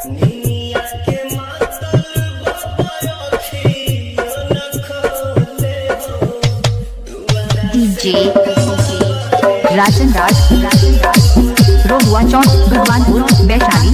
DJ Rajan Raj Rohua चौक Bhagwanpur Vaishali.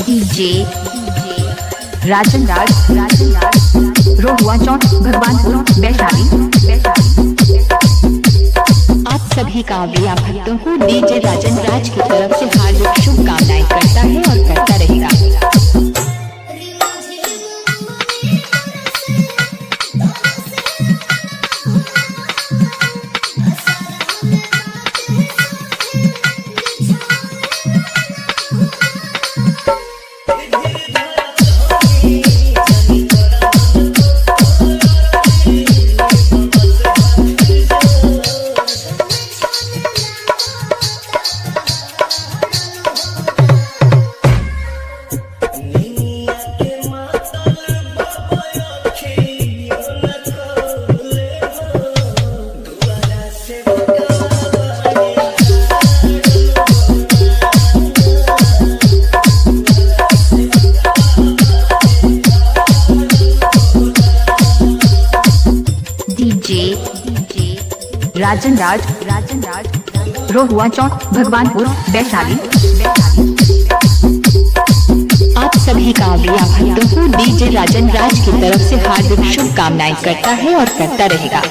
DJ Rajan Raj Rohua चौक भगवानपुर वैशाली। आप सभी कांवड़िया भक्तों को डीजे राजन राज की तरफ से हार्दिक शुभकामनाएं करता है और करता रहेगा। राजन राज रोहुआ चौक भगवानपुर वैशाली। आप सभी कांवड़िया भक्तों को डीजे राजन राज की तरफ से हार्दिक शुभकामनाएं करता है और करता रहेगा।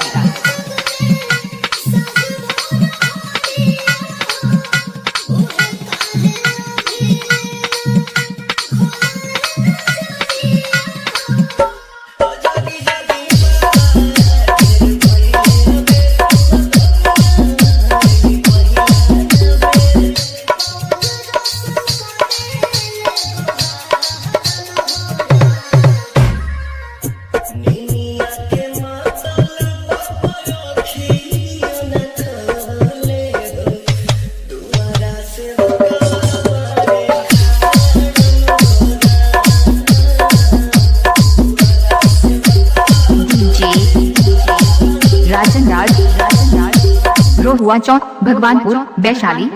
रोहुआ चौक भगवानपुर वैशाली।